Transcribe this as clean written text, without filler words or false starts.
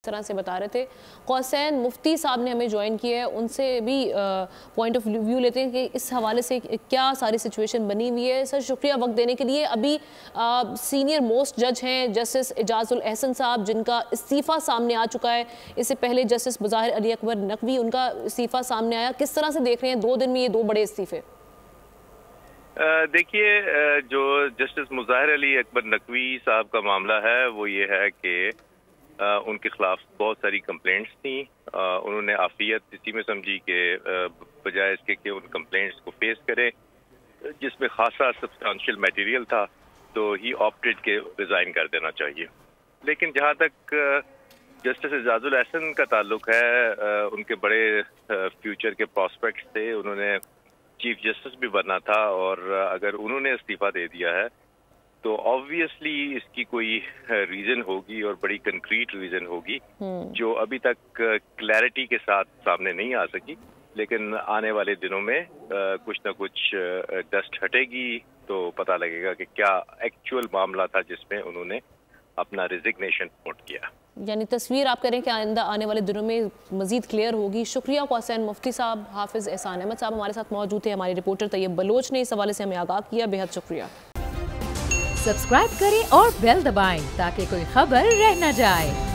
तरह से बता रहे थे। कौसैन मुफ्ती साहब ने हमें ज्वाइन किया है, उनसे भी पॉइंट ऑफ व्यू लेते हैं कि इस हवाले से क्या सारी सिचुएशन बनी हुई है। सर शुक्रिया वक्त देने के लिए। अभी सीनियर मोस्ट जज हैं जस्टिस एजाजुल एहसन साहब, जिनका इस्तीफ़ा सामने आ चुका है। इससे पहले जस्टिस मुज़ाहिर अली अकबर नकवी, उनका इस्तीफ़ा सामने आया। किस तरह से देख रहे हैं 2 दिन में ये 2 बड़े इस्तीफ़े? देखिए, जो जस्टिस मुज़ाहिर अली अकबर नकवी साहब का मामला है वो ये है कि उनके खिलाफ बहुत सारी कंप्लेंट्स थी। उन्होंने आफियत इसी में समझी कि बजाय इसके कि उन कंप्लेंट्स को फेस करें जिसमें खासा सब्सटेंशियल मटेरियल था, तो ही ऑप्टेड के रिज़ाइन कर देना चाहिए। लेकिन जहाँ तक जस्टिस एजाजुल एहसन का ताल्लुक है, उनके बड़े फ्यूचर के प्रॉस्पेक्ट्स थे। उन्होंने चीफ जस्टिस भी बनना था और अगर उन्होंने इस्तीफा दे दिया है तो ऑब्वियसली इसकी कोई रीजन होगी और बड़ी कंक्रीट रीजन होगी जो अभी तक क्लैरिटी के साथ सामने नहीं आ सकी। लेकिन आने वाले दिनों में कुछ ना कुछ डस्ट हटेगी तो पता लगेगा कि क्या एक्चुअल मामला था जिसमें उन्होंने अपना रिजिग्नेशन पोस्ट किया। यानी तस्वीर आप करें कि आइंदा आने वाले दिनों में मजीद क्लियर होगी। शुक्रिया कौसैन मुफ्ती साहब। हाफिज एहसान अहमद साहब हमारे साथ मौजूद थे। हमारे रिपोर्टर तैयब बलोच ने इस हवाले से हमें आगाह किया। बेहद शुक्रिया। सब्सक्राइब करें और बेल दबाएं ताकि कोई खबर रह न जाए।